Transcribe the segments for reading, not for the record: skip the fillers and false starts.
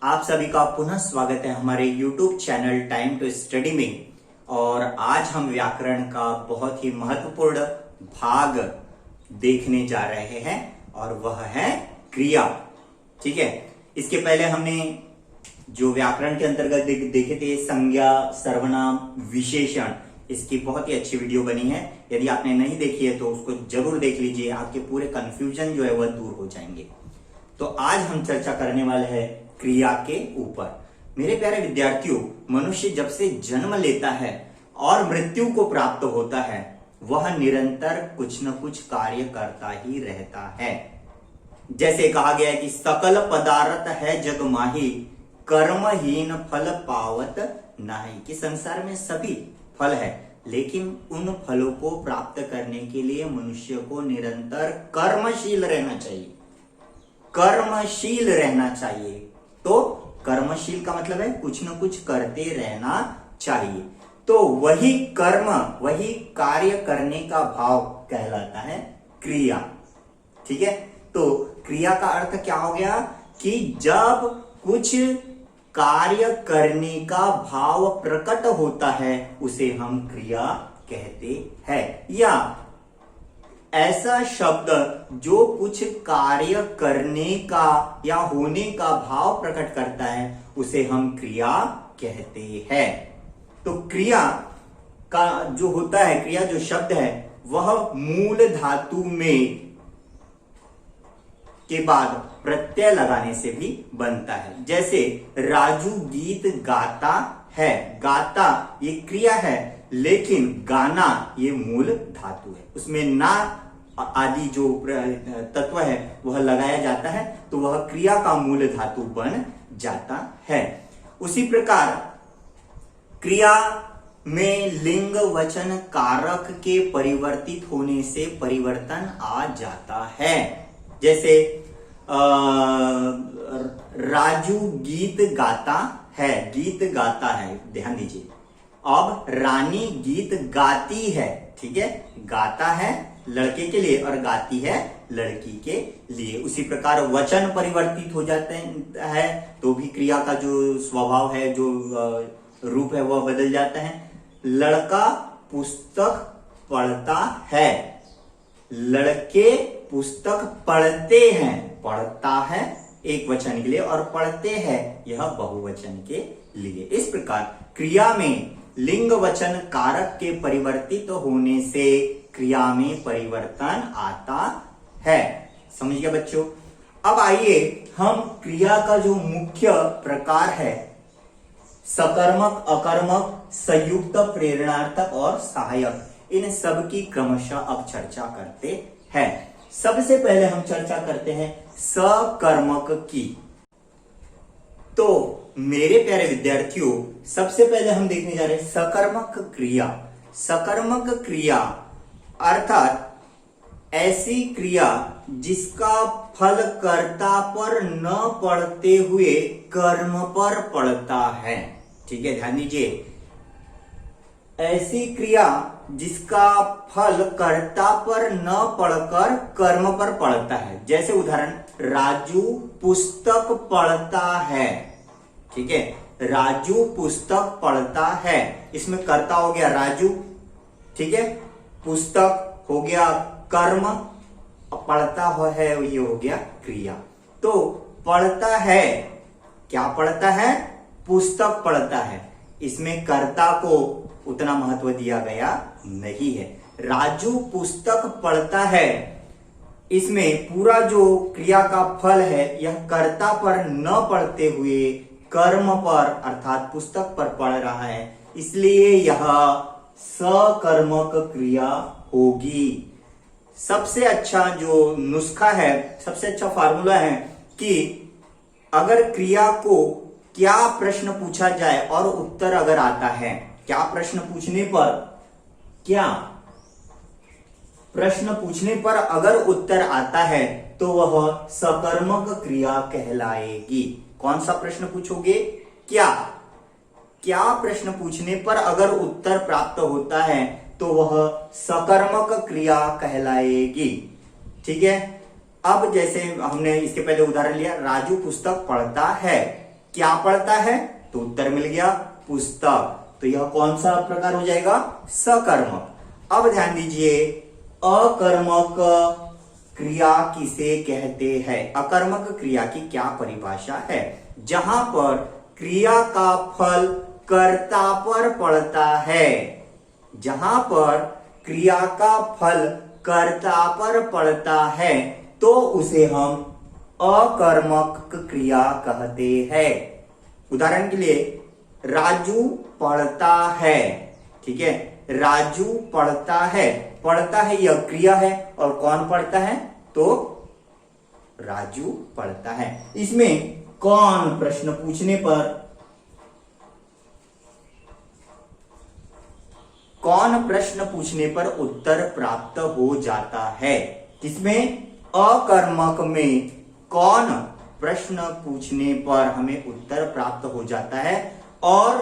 आप सभी का पुनः स्वागत है हमारे YouTube channel time to study में। और आज हम व्याकरण का बहुत ही महत्वपूर्ण भाग देखने जा रहे हैं और वह है क्रिया। ठीक है, इसके पहले हमने जो व्याकरण के अंतर्गत देखे थे संज्ञा, सर्वनाम, विशेषण, इसकी बहुत ही अच्छी वीडियो बनी है। यदि आपने नहीं देखी है तो उसको जरूर देख लीजिए, आपके पूरे कंफ्यूजन जो है वह दूर हो जाएंगे। तो आज हम चर्चा करने वाले हैं क्रिया के ऊपर। मेरे प्यारे विद्यार्थियों, मनुष्य जब से जन्म लेता है और मृत्यु को प्राप्त होता है वह निरंतर कुछ न कुछ कार्य करता ही रहता है। जैसे कहा गया है कि सकल पदार्थ है जग माही, कर्महीन फल पावत नाही। कि संसार में सभी फल है, लेकिन उन फलों को प्राप्त करने के लिए मनुष्य को निरंतर कर्मशील रहना चाहिए। कर्मशील रहना चाहिए। तो कर्मशील का मतलब है कुछ न कुछ करते रहना चाहिए। तो वही कर्म, वही कार्य करने का भाव कहलाता है क्रिया। ठीक है, तो क्रिया का अर्थ क्या हो गया कि जब कुछ कार्य करने का भाव प्रकट होता है उसे हम क्रिया कहते हैं, या ऐसा शब्द जो कुछ कार्य करने का या होने का भाव प्रकट करता है उसे हम क्रिया कहते हैं। तो क्रिया का जो होता है, क्रिया जो शब्द है वह मूल धातु में के बाद प्रत्यय लगाने से भी बनता है। जैसे राजू गीत गाता है, गाता ये क्रिया है, लेकिन गाना ये मूल धातु है, उसमें ना आदि जो तत्व है वह लगाया जाता है तो वह क्रिया का मूल धातु बन जाता है। उसी प्रकार क्रिया में लिंग वचन कारक के परिवर्तित होने से परिवर्तन आ जाता है। जैसे राजू गीत गाता है, गीत गाता है, ध्यान दीजिए। अब रानी गीत गाती है, ठीक है, गाता है लड़के के लिए और गाती है लड़की के लिए। उसी प्रकार वचन परिवर्तित हो जाते हैं तो भी क्रिया का जो स्वभाव है, जो रूप है वह बदल जाता है। लड़का पुस्तक पढ़ता है, लड़के पुस्तक पढ़ते हैं, पढ़ता है एक वचन के लिए और पढ़ते हैं यह बहुवचन के लिए। इस प्रकार क्रिया में लिंग वचन कारक के परिवर्तित होने से क्रिया में परिवर्तन आता है। समझ गया बच्चों? अब आइए हम क्रिया का जो मुख्य प्रकार है, सकर्मक, अकर्मक, संयुक्त, प्रेरणार्थक और सहायक, इन सब की क्रमशः अब चर्चा करते हैं। सबसे पहले हम चर्चा करते हैं सकर्मक की। तो मेरे प्यारे विद्यार्थियों, सबसे पहले हम देखने जा रहे हैं सकर्मक क्रिया। सकर्मक क्रिया अर्थात ऐसी क्रिया जिसका फल कर्ता पर न पड़ते हुए कर्म पर पड़ता है। ठीक है, ध्यान दीजिए, ऐसी क्रिया जिसका फल कर्ता पर न पड़कर कर्म पर पड़ता है। जैसे उदाहरण, राजू पुस्तक पढ़ता है। ठीक है, राजू पुस्तक पढ़ता है, इसमें कर्ता हो गया राजू, ठीक है, पुस्तक हो गया कर्म, पढ़ता है ये हो गया क्रिया। तो पढ़ता है, क्या पढ़ता है? पुस्तक पढ़ता है, इसमें कर्ता को उतना महत्व दिया गया नहीं है। राजू पुस्तक पढ़ता है, इसमें पूरा जो क्रिया का फल है यह कर्ता पर न पड़ते हुए कर्म पर अर्थात पुस्तक पर पड़ रहा है, इसलिए यह सकर्मक क्रिया होगी। सबसे अच्छा जो नुस्खा है, सबसे अच्छा फार्मूला है कि अगर क्रिया को क्या प्रश्न पूछा जाए और उत्तर अगर आता है, क्या प्रश्न पूछने पर, क्या प्रश्न पूछने पर अगर उत्तर आता है तो वह सकर्मक क्रिया कहलाएगी। कौन सा प्रश्न पूछोगे? क्या क्या प्रश्न पूछने पर अगर उत्तर प्राप्त होता है तो वह सकर्मक क्रिया कहलाएगी। ठीक है, अब जैसे हमने इसके पहले उदाहरण लिया, राजू पुस्तक पढ़ता है, क्या पढ़ता है, तो उत्तर मिल गया पुस्तक। तो यह कौन सा प्रकार हो जाएगा, सकर्मक। अब ध्यान दीजिए, अकर्मक क्रिया किसे कहते हैं। अकर्मक क्रिया की क्या परिभाषा है, जहां पर क्रिया का फल कर्ता पर पड़ता है, जहां पर क्रिया का फल कर्ता पर पड़ता है तो उसे हम अकर्मक क्रिया कहते हैं। उदाहरण के लिए राजू पढ़ता है, ठीक है, राजू पढ़ता है, पढ़ता है यह क्रिया है और कौन पढ़ता है, तो राजू पढ़ता है। इसमें कौन प्रश्न पूछने पर, कौन प्रश्न पूछने पर उत्तर प्राप्त हो जाता है। इसमें अकर्मक में कौन प्रश्न पूछने पर हमें उत्तर प्राप्त हो जाता है और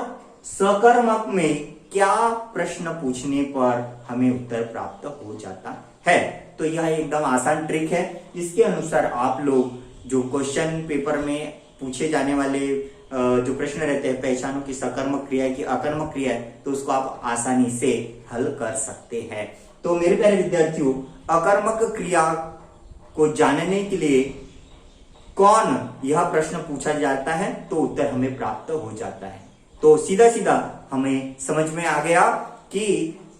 सकर्मक में क्या प्रश्न पूछने पर हमें उत्तर प्राप्त हो जाता है। तो यह एकदम आसान ट्रिक है। इसके अनुसार आप लोग जो क्वेश्चन पेपर में पूछे जाने वाले जो प्रश्न रहते हैं, पहचानो कि सकर्मक क्रिया है कि अकर्मक क्रिया है, तो उसको आप आसानी से हल कर सकते हैं। तो मेरे प्यारे विद्यार्थियों, अकर्मक क्रिया को जानने के लिए कौन यह प्रश्न पूछा जाता है तो उत्तर हमें प्राप्त हो जाता है। तो सीधा सीधा हमें समझ में आ गया कि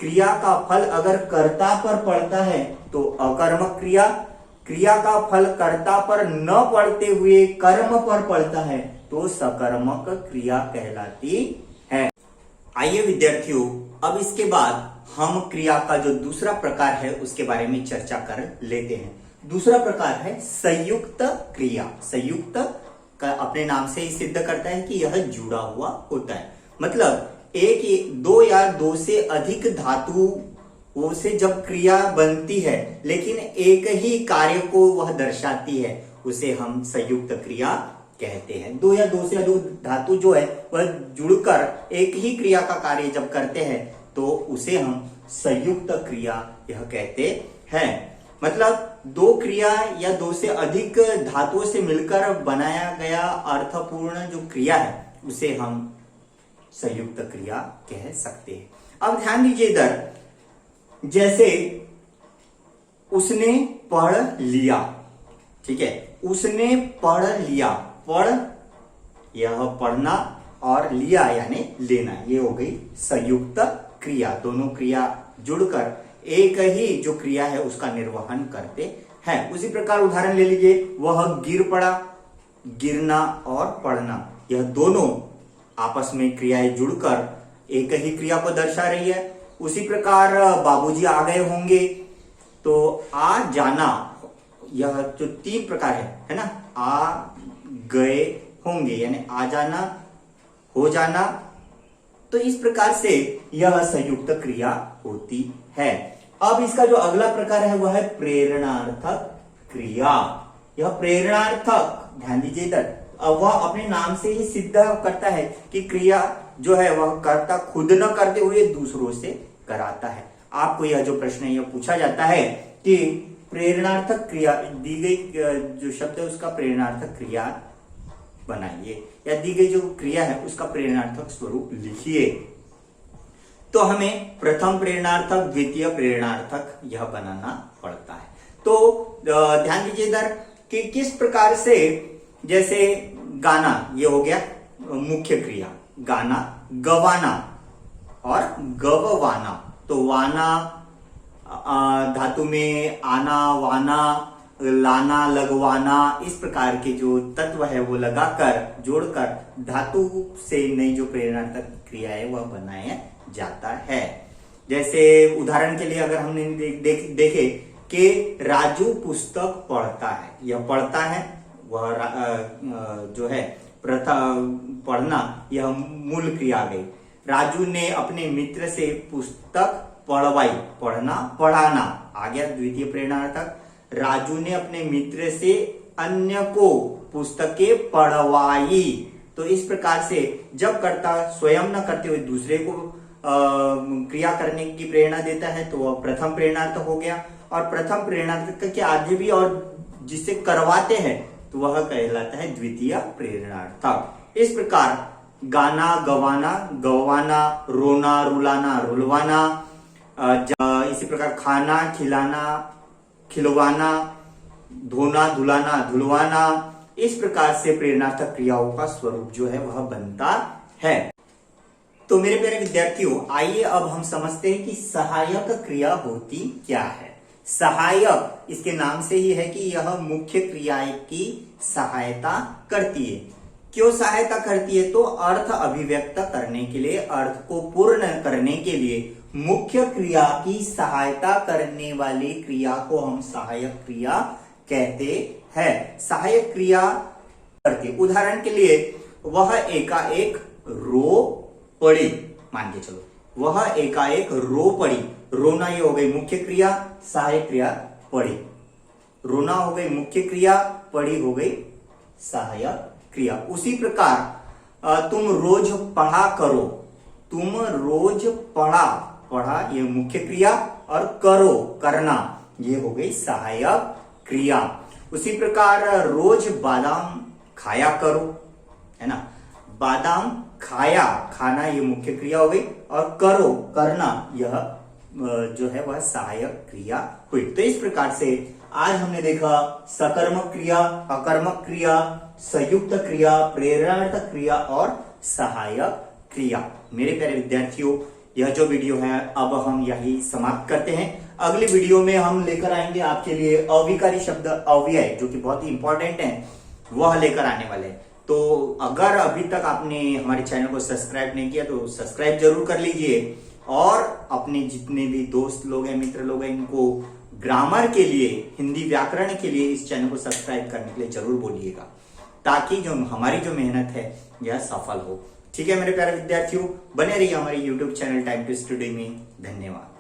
क्रिया का फल अगर कर्ता पर पड़ता है तो अकर्मक क्रिया, क्रिया का फल कर्ता पर न पड़ते हुए कर्म पर पड़ता है तो सकर्मक क्रिया कहलाती है। आइए विद्यार्थियों, अब इसके बाद हम क्रिया का जो दूसरा प्रकार है उसके बारे में चर्चा कर लेते हैं। दूसरा प्रकार है संयुक्त क्रिया। संयुक्त का अपने नाम से ही सिद्ध करता है कि यह जुड़ा हुआ होता है। मतलब एक, दो या दो से अधिक धातुओं से जब क्रिया बनती है लेकिन एक ही कार्य को वह दर्शाती है, उसे हम संयुक्त क्रिया कहते हैं। दो या दो से अधिक धातु जो है वह जुड़कर एक ही क्रिया का कार्य जब करते हैं तो उसे हम संयुक्त क्रिया यह कहते हैं। मतलब दो क्रिया या दो से अधिक धातुओं से मिलकर बनाया गया अर्थपूर्ण जो क्रिया है उसे हम संयुक्त क्रिया कह सकते हैं। अब ध्यान दीजिए इधर, जैसे उसने पढ़ लिया, ठीक है, उसने पढ़ लिया, पढ़ यह पढ़ना और लिया यानी लेना, ये हो गई संयुक्त क्रिया। दोनों क्रिया जुड़कर एक ही जो क्रिया है उसका निर्वहन करते हैं। उसी प्रकार उदाहरण ले लीजिए, वह गिर पड़ा, गिरना और पढ़ना, यह दोनों आपस में क्रियाएं जुड़कर एक ही क्रिया को दर्शा रही है। उसी प्रकार बाबूजी आ गए होंगे, तो आ जाना, यह जो तीन प्रकार है ना, आ गए होंगे यानी आ जाना, हो जाना, तो इस प्रकार से यह संयुक्त क्रिया होती है। अब इसका जो अगला प्रकार है वह है प्रेरणार्थक क्रिया। यह प्रेरणार्थक, ध्यान दीजिए इधर, वह अपने नाम से ही सिद्ध करता है कि क्रिया जो है वह कर्ता खुद न करते हुए दूसरों से कराता है। आपको यह जो प्रश्न है यह पूछा जाता है कि प्रेरणार्थक क्रिया, दी गई जो शब्द है उसका प्रेरणार्थक क्रिया बनाइए, या दी गई जो क्रिया है उसका प्रेरणार्थक स्वरूप लिखिए। तो हमें प्रथम प्रेरणार्थक, द्वितीय प्रेरणार्थक यह बनाना पड़ता है। तो ध्यान दीजिए इधर कि किस प्रकार से, जैसे गाना, ये हो गया मुख्य क्रिया, गाना, गवाना और गववाना। तो वाना धातु में आना, वाना, लाना, लगवाना, इस प्रकार के जो तत्व है वो लगाकर जोड़कर धातु से नई जो प्रेरणार्थक क्रिया है वह बनाया जाता है। जैसे उदाहरण के लिए अगर हमने देखे कि राजू पुस्तक पढ़ता है, यह पढ़ता है, वह जो है प्रथम पढ़ना, यह मूल क्रिया आ गई। राजू ने अपने मित्र से पुस्तक पढ़वाई, पढ़ना, पढ़ाना आ गया द्वितीय प्रेरणार्थक। राजू ने अपने मित्र से अन्य को पुस्तकें पढ़वाई। तो इस प्रकार से जब कर्ता स्वयं न करते हुए दूसरे को क्रिया करने की प्रेरणा देता है तो वह प्रथम प्रेरणार्थक हो गया। और प्रथम प्रेरणार्थक के आगे भी और जिससे करवाते हैं तो वह कहलाता है द्वितीय प्रेरणार्थक। इस प्रकार गाना, गवाना, गवाना, रोना, रुलाना, रुलवाना, इसी प्रकार खाना, खिलाना, खिलवाना, धोना, धुलाना, धुलवाना, इस प्रकार से प्रेरणार्थक क्रियाओं का स्वरूप जो है वह बनता है। तो मेरे प्यारे विद्यार्थियों, आइए अब हम समझते हैं कि सहायक क्रिया होती क्या है। सहायक इसके नाम से ही है कि यह मुख्य क्रिया की सहायता करती है। क्यों सहायता करती है? तो अर्थ अभिव्यक्त करने के लिए, अर्थ को पूर्ण करने के लिए मुख्य क्रिया की सहायता करने वाली क्रिया को हम सहायक क्रिया कहते हैं। सहायक क्रिया करती, उदाहरण के लिए वह एकाएक रो पड़ी, मान के चलो वह एकाएक रो पड़ी। रोना ये हो गई मुख्य क्रिया, सहायक क्रिया पड़ी। रोना हो गई मुख्य क्रिया, पड़ी हो गई सहायक क्रिया। उसी प्रकार तुम रोज पढ़ा करो, तुम रोज पढ़ा, पढ़ा ये मुख्य क्रिया, और करो, करना, ये हो गई सहायक क्रिया। उसी प्रकार रोज बादाम खाया करो, है ना, बादाम खाया, खाना ये मुख्य क्रिया हो गई, और करो, करना, यह जो है वह सहायक क्रिया हुई। तो इस प्रकार से आज हमने देखा सकर्मक क्रिया, अकर्मक क्रिया, संयुक्त क्रिया, प्रेरणार्थक क्रिया और सहायक क्रिया। मेरे प्यारे विद्यार्थियों, यह जो वीडियो है अब हम यही समाप्त करते हैं। अगली वीडियो में हम लेकर आएंगे आपके लिए अविकारी शब्द अव्यय, जो कि बहुत ही इंपॉर्टेंट है, वह लेकर आने वाले हैं। तो अगर अभी तक आपने हमारे चैनल को सब्सक्राइब नहीं किया तो सब्सक्राइब जरूर कर लीजिए, और अपने जितने भी दोस्त लोग हैं, मित्र लोग हैं, इनको ग्रामर के लिए, हिंदी व्याकरण के लिए इस चैनल को सब्सक्राइब करने के लिए जरूर बोलिएगा, ताकि जो हमारी जो मेहनत है यह सफल हो। ठीक है मेरे प्यारे विद्यार्थियों, बने रहिए हमारे YouTube channel time to study में। धन्यवाद।